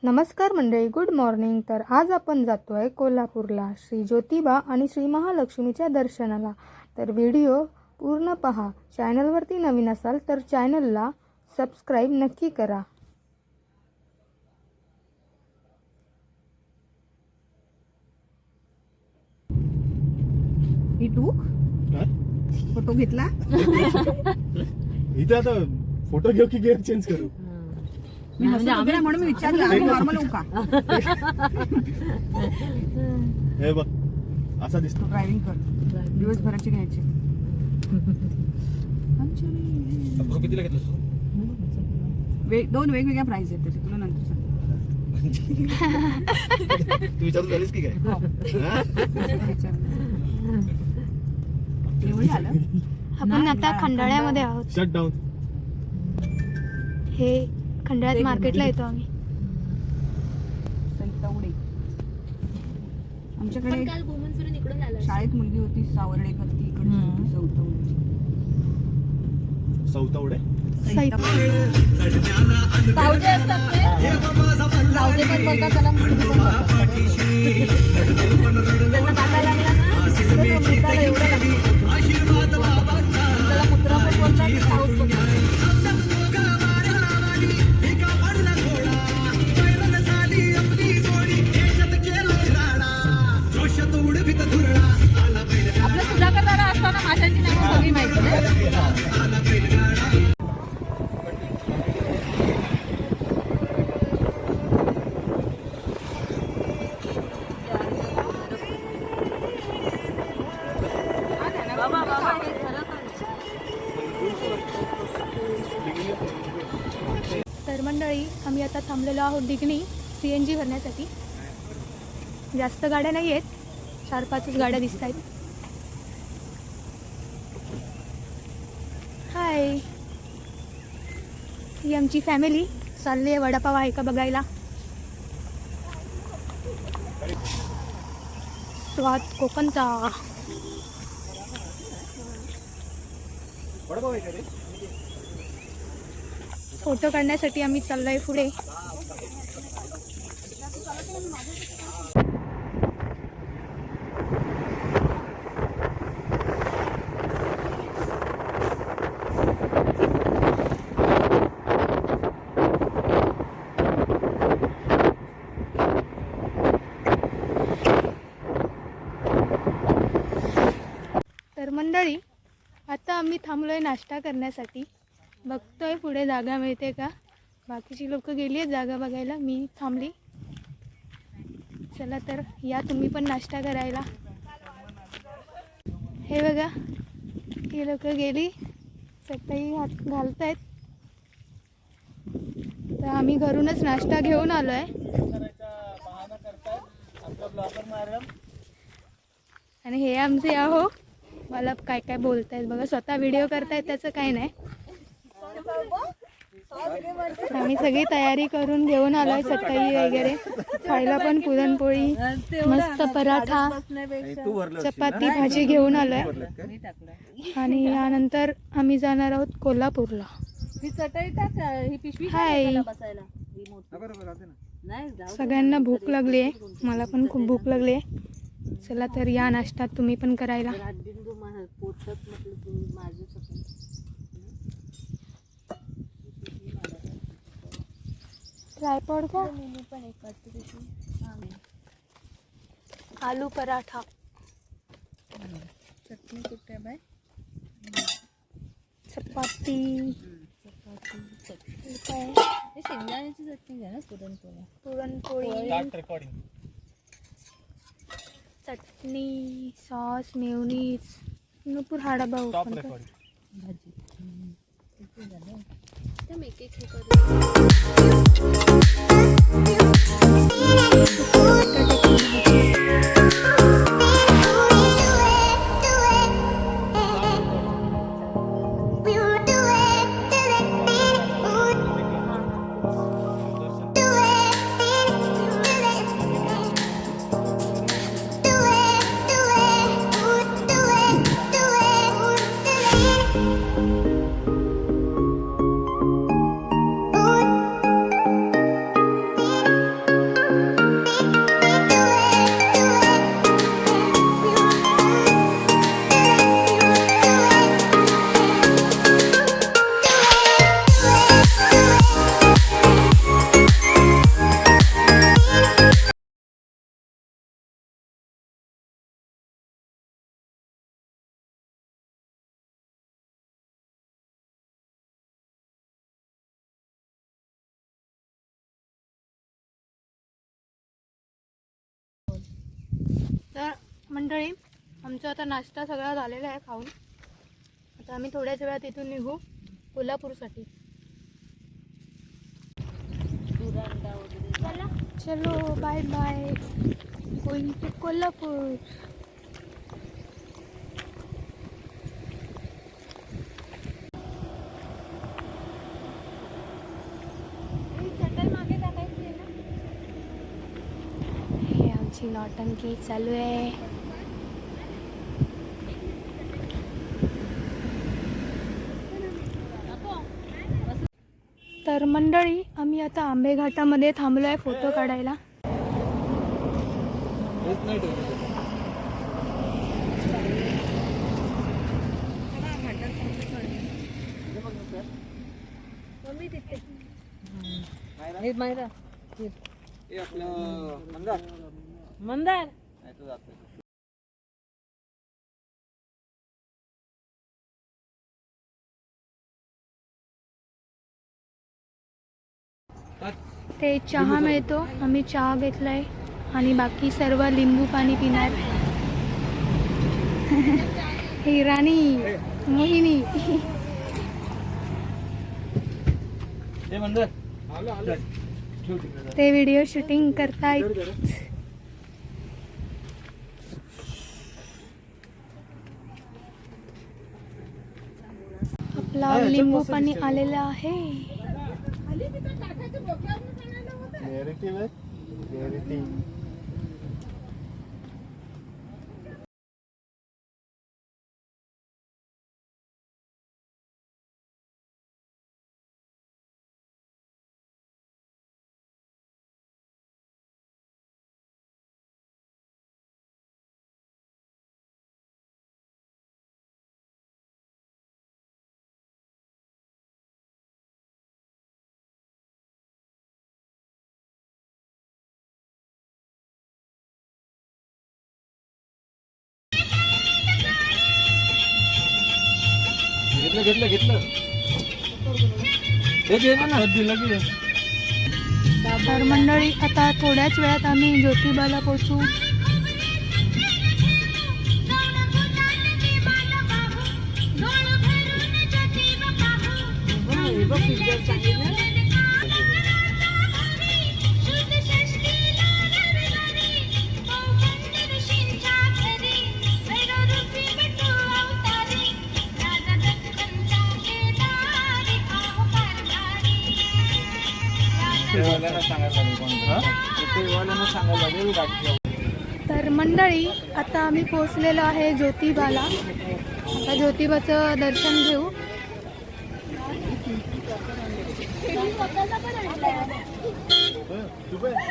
नमस्कार मंडळी, good morning. तर आज आपण जातो आहे कोल्हापूरला श्री ज्योतिबा आणि श्री महालक्ष्मीच्या दर्शनाला. तर व्हिडिओ पूर्ण पहा. चॅनलवरती नवीन असाल तर चॅनलला सबस्क्राईब नक्की करा. ही टूक फोटो घेतला. इथे आता फोटो घेऊ की गिअर चेंज करू? मी हसून उभे आहे म्हणून मी विचारलं आम्ही नॉर्मल होऊ का? हे बघ असा दिसतो. ड्रायव्हिंग कर, दिवसभराची घ्यायची. कितीला घेतलं तू? दोन वेगवेगळ्या प्राइस आहेत त्याचे, तुला नंतर सांग. तू विचारून झालीस की काय? एवढी आलं. आपण आता खंडाळ्यामध्ये आहोत. Shut down. हे खंडाळ्यात मार्केटला येतो आम्ही. सैतवडे आमच्याकडे शाळेत मुलगी होती सावर्डेकर, ती इकडची होती सौतवडे. सौतवडे सावजे असतात ते. सावजे पण बोलतात त्याला, मुलगी पण बोलतात. त्यांना काटा लागला ना, मुताला एवढं लागलं. त्याला मुद्रा पण बोलतात, साऊथ बोलतात. आपलं सुधाकर दादा असताना माशांची नावं सगळी माहिती आहे. तर मंडळी, आम्ही आता थांबलेलो आहोत डिगणी CNG भरण्यासाठी. जास्त गाड्या नाही आहेत, 4-5 गाड्या दिसत आहेत. हाय, ही आमची फॅमिली चालली आहे. वडापाव आहे का बघायला. स्वाद कोकणचा. फोटो काढण्यासाठी आम्ही चाललोय पुढे. तर मंडळी, आता आम्ही थांबलोय नाश्ता करण्यासाठी. बघतोय पुढे जागा मिळते का. बाकीची लोक गेली आहेत जागा बघायला, मी थांबली. चला तर या तुम्ही पण नाश्ता करायला. हे बघा, ही लोक गेली, चटई घालतायत. तर आम्ही घरूनच नाश्ता घेऊन आलो आहे. आणि हे आमचे आहो, मला काय काय बोलतायत बघा. स्वतः व्हिडिओ करतायत त्याचं काही नाही. आम्ही सगळी तयारी करून घेऊन आलोय. चटई वगैरे खायला पण, पुरणपोळी, मस्त पराठा, चपाती, भाजी घेऊन आलोय. आणि यानंतर आम्ही जाणार आहोत कोल्हापूरला. हाय, सगळ्यांना भूक लागली आहे, मला पण खूप भूक लागली आहे. चला तर या नाश्त्यात तुम्ही पण करायला. ट्रायपॉड का? आलू पराठा, चटणी कुठे बाय, चपाती, काय शेंगदाण्याची चटणी घ्या ना. पुरणपोळी, चटणी, सॉस, मेयोनीज, भरपूर हा डबा ओपन कर. भाजी तर मंडळी आमचा आता नाश्ता सगळा झालेला आहे खाऊन. आता आम्ही थोड्याच वेळात इथून निघू कोल्हापूरसाठी. चलो bye bye, going to Kolhapur. हे आमची नौटंकी चालू आहे. तर मंडळी आम्ही आता आंबे घाटामध्ये थांबलो आहे फोटो काढायला. मंदार ते चहा मिळतो, आम्ही चहा घेतलाय आणि बाकी सर्व लिंबू पाणी पिणार. ही राणी मोहिनी. ते व्हिडिओ शूटिंग करतायत. आपला लिंबू पाणी आलेलं आहे. नेरेटिव्ह आहे, नेरेटिव्ह. घेतलं हे घे ना, दिलं की. तर मंडळी आता थोड्याच वेळात आम्ही ज्योतिबाला पोहोचू. तर मंडळी आता आम्ही पोहोचलेलो आहे ज्योतिबाला. आता ज्योतिबाचं दर्शन घेऊ.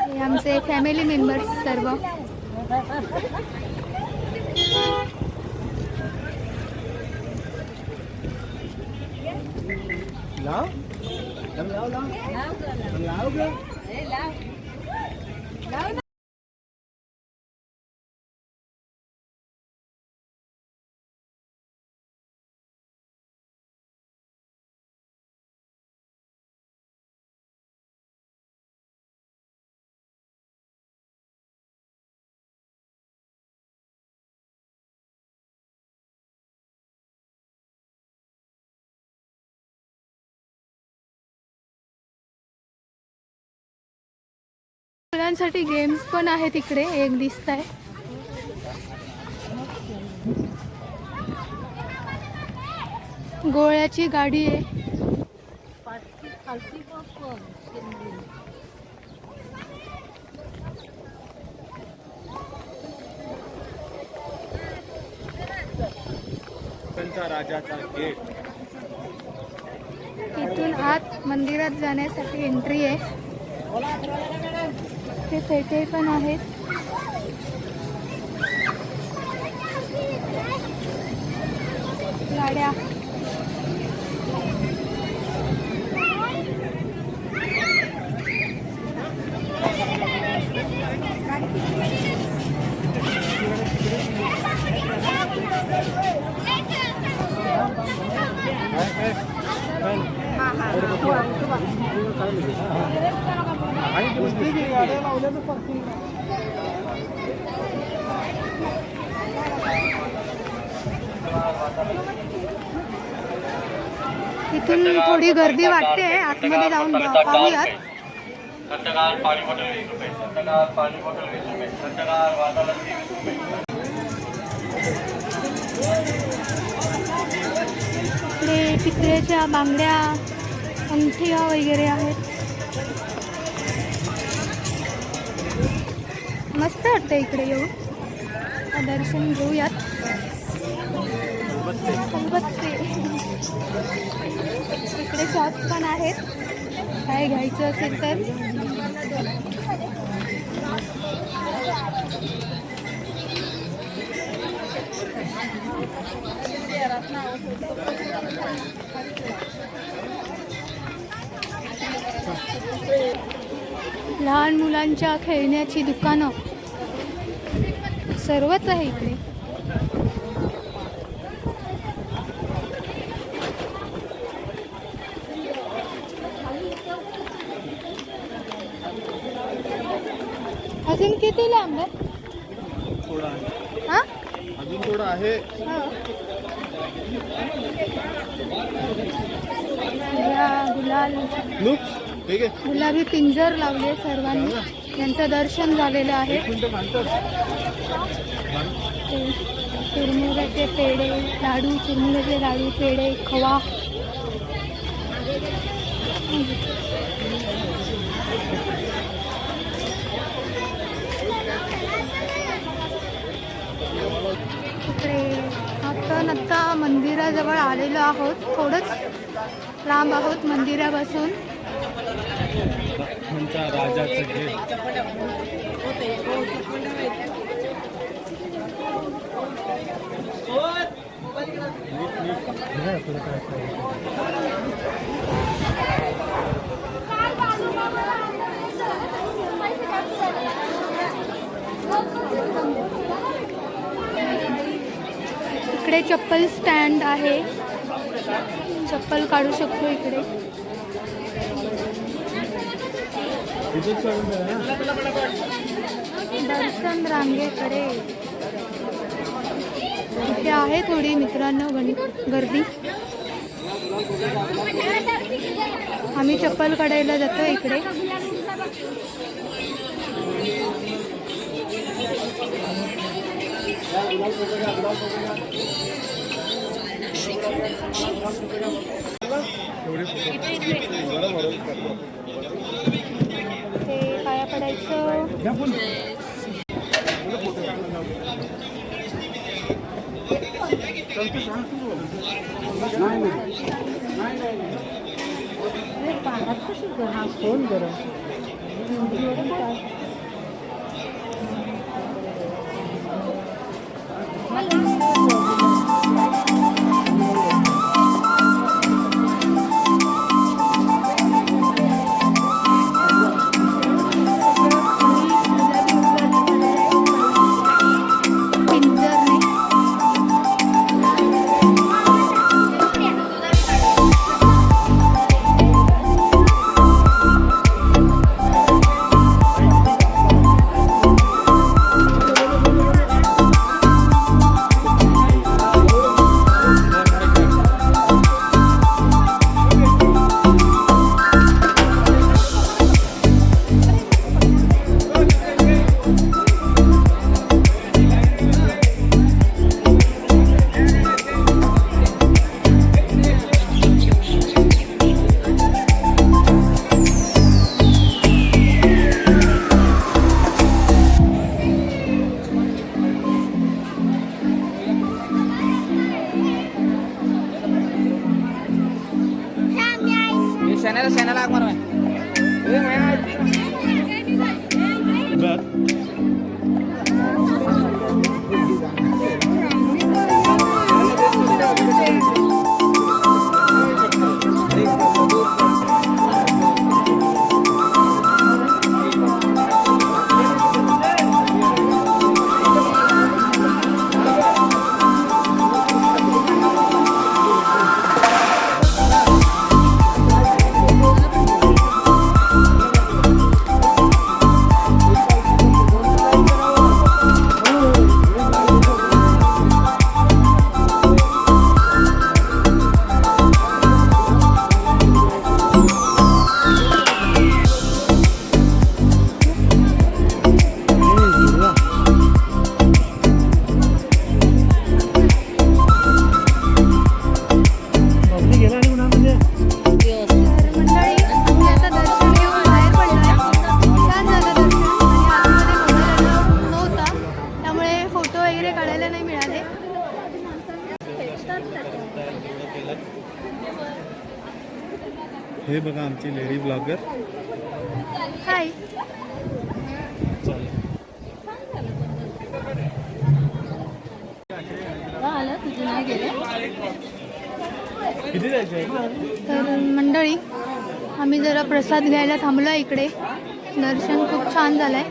हे आमचे फॅमिली मेंबर्स सर्व. मुलांसाठी गेम्स पण आहेत इकडे, एक दिसत आहे. गोळ्याची गाडी आहे. राजाचा गेट. इथून आत मंदिरात जाण्यासाठी एंट्री आहे. ते पेटे पण आहेत. गाड्या इथून थोडी गर्दी वाटते, आतमध्ये जाऊन पाहूयात. थंडगार पाणी बॉटल 20 रुपये, थंडगार पाणी बॉटल 20 रुपये, थंडगार वाताला 20 रुपये. इकडे पितळेच्या बांगड्या, अंगठ्या वगैरे आहेत. मस्त वाटतं इकडे येऊन. दर्शन घेऊयात. खलबत्ते इकडे शॉप पण आहेत, काय घ्यायचं असेल तर. लहान मुलांच्या खेळण्याची दुकानं सर्वच आहे इकडे. अजून किती लांब आहे? थोडा आहे, हा अजून थोडा आहे. गुलाल लुक ठीक आहे. गुलाबी पिंजर लावले सर्वांनी. यांचं दर्शन झालेलं आहे. चिरमुऱ्याचे पेढे, लाडू, चिरमुऱ्याचे लाडू, पेढे, खवा. इकडे आपण आता मंदिराजवळ आलेलो आहोत. थोडंच लांब आहोत मंदिरापासून. राजाचं गेट. इकडे चप्पल स्टँड आहे, चप्पल काढू शकतो इकडे. दर्शन रांगेकडे इथे आहे थोडी मित्रांनो गर्दी. आम्ही चप्पल काढायला जातो इकडे. ते पाया पडायचं. फोन करा. हे बघा आमची लेडी ब्लॉगर. हाय. तर मंडळी आम्ही जरा प्रसाद घ्यायला थांबलो इकडे. दर्शन खूप छान झालंय.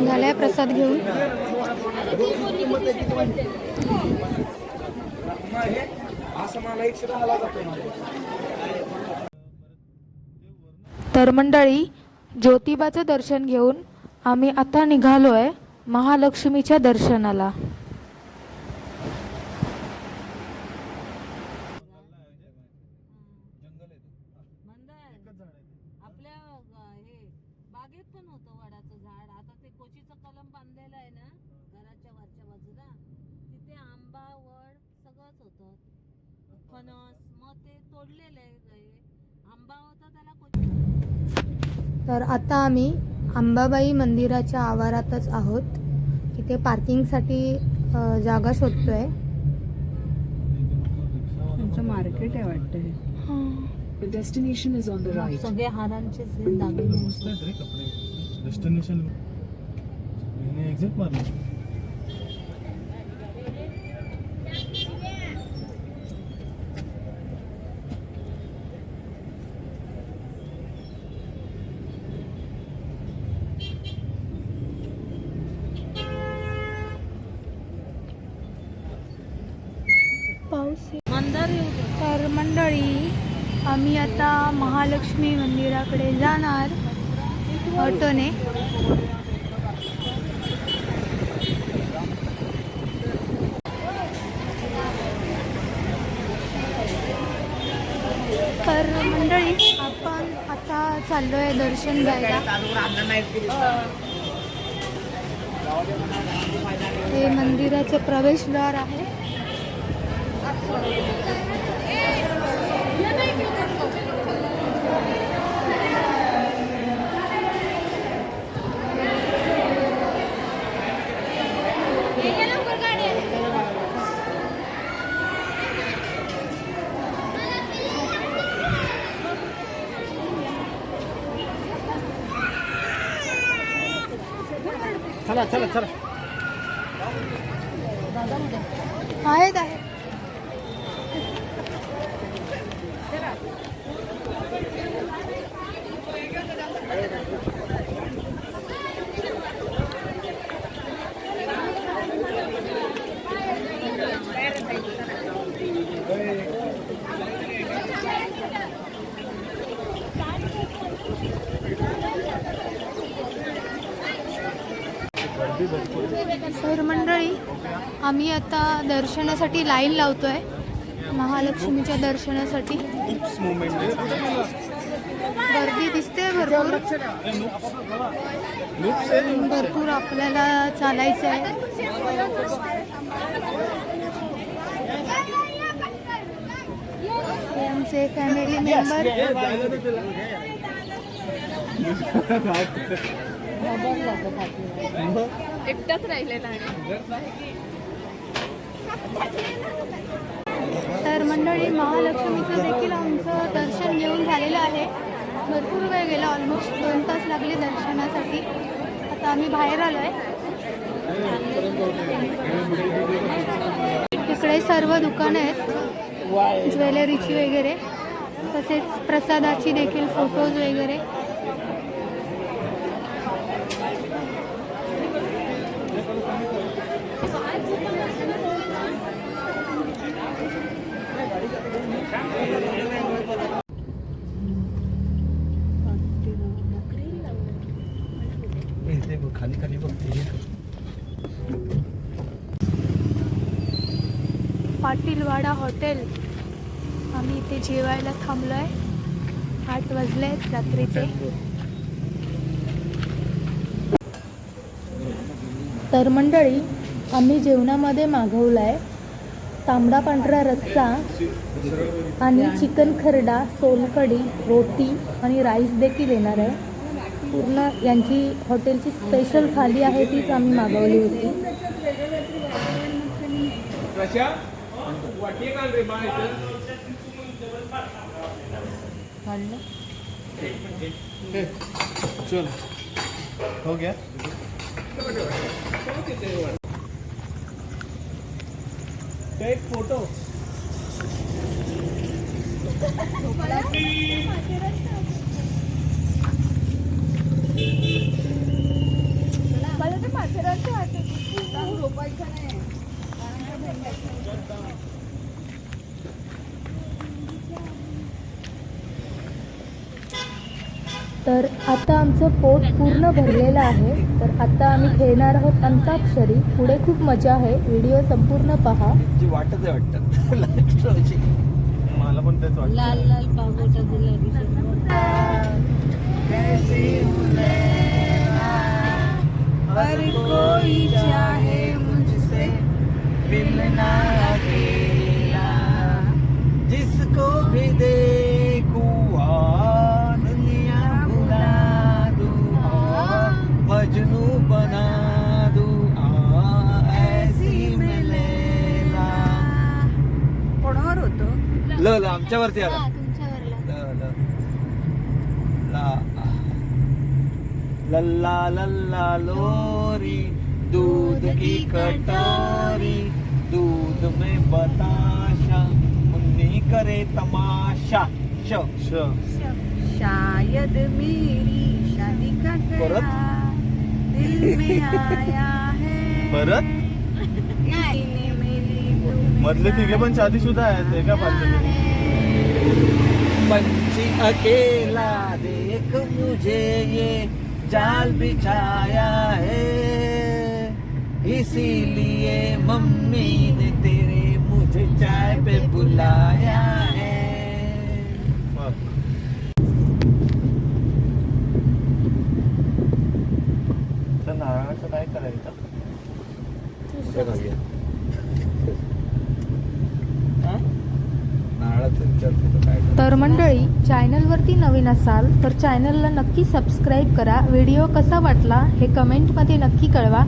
झालंय प्रसाद घेऊन. तर मंडळी ज्योतिबाचं दर्शन घेऊन आम्ही आता निघालोय महालक्ष्मीच्या दर्शनाला. आपल्या हे बागेत पण होतं वडाचं झाड. आता ते कोचीचं कलम बांधलेलं आहे ना घराच्या वरच्या बाजूला, तिथे आंबा वड सगळंच होतं, फणस. मग ते तोडलेलं आहे. आंबा होता त्याला कोची. तर आता आम्ही अंबाबाई मंदिराच्या आवारातच आहोत. तिथे पार्किंगसाठी जागा शोधतोय. तुमचं मार्केट आहे वाटतं. The destination is on the right. सगळे हारांचे दागिने. डेस्टिनेशन एक्झिट मारलं. पाऊस. तर मंडळी आम्ही आता महालक्ष्मी मंदिराकडे जाणार ऑटोने. तर मंडळी आपण आता चाललोय दर्शन घ्यायला. हे मंदिराचं प्रवेशद्वार आहे. चला चला चला. आहेत. तर मंडळी आम्ही आता दर्शनासाठी लाईन लावतोय महालक्ष्मीच्या दर्शनासाठी. गर्दी दिसते भरपूर आपल्याला चालायचं आहे. आमचे फॅमिली मेंबर. एकटाच राहिले नाही. तर मंडळी महालक्ष्मीचं देखील आमचं दर्शन घेऊन झालेलं आहे. भरपूर वेळ गेला, ऑलमोस्ट 2 तास लागले दर्शनासाठी. आता आम्ही बाहेर आलो आहे. इकडे सर्व दुकानं आहेत ज्वेलरीची वगैरे, तसेच प्रसादाची देखील फोटोज वगैरे. खाली खाली बघते. पाटीलवाडा हॉटेल. आम्ही इथे जेवायला थांबलोय. 8 वाजले रात्रीचे. तर मंडळी आम्ही जेवणामध्ये मागवलाय तांबडा पांढरा रस्सा आणि चिकन खरडा, सोलकढी, रोटी आणि राईस देखील येणार आहे. पूर्ण यांची हॉटेलची स्पेशल थाली आहे, तीच आम्ही मागवली होती. काढलं चल हो गया एक फोटो तर आता आमचं पोट पूर्ण भरलेलं आहे. तर आता आम्ही खेळणार आहोत अंताक्षरी. पुढे खूप मजा आहे. व्हिडिओ संपूर्ण पहा. जी वाटत आहे वाटतं मला पण तेच वाटतं. लाल लाल पागोटा गुलाबी हर कोई चाहे मुझसे मिलना अकेला जिसको भी देखूं दुनिया भुला दूं मजनू बना दूं ऐसी में लैला कोणावर होतो ल आमच्यावरती आला लल्ला लल्ला लोरी दूध की कटोरी दूध में बताशा मुन्नी करे तमाशा श श शायद मेरी शादी का परत? दिल में आया है परत किसी ने मेरी मधले तिघे पण शादीशुदा आहेत ते का पाहिजे पंछी अकेला देख मुझे ये जाल बिछाया है इसीलिए मम्मी ने तेरे मुझे चाय पे बुलाया है तर नारळाचं काय करायचं नारळाचं विचारतो काय तर मंडळी, चॅनलवरती नवीन असाल तर चॅनलला नक्की सबस्क्राईब करा. व्हिडिओ कसा वाटला हे कमेंटमध्ये नक्की कळवा.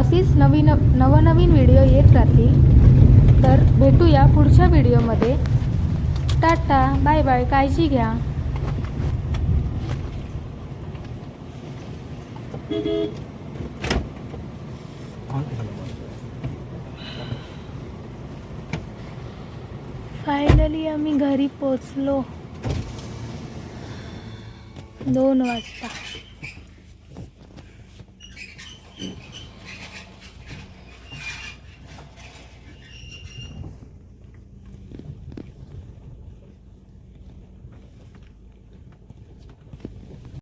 असेच नवनवीन व्हिडिओ येत राहतील. तर भेटूया पुढच्या व्हिडिओमध्ये. टाटा, बाय बाय, काळजी घ्या. फायनली आम्ही घरी पोचलो 2 वाजता.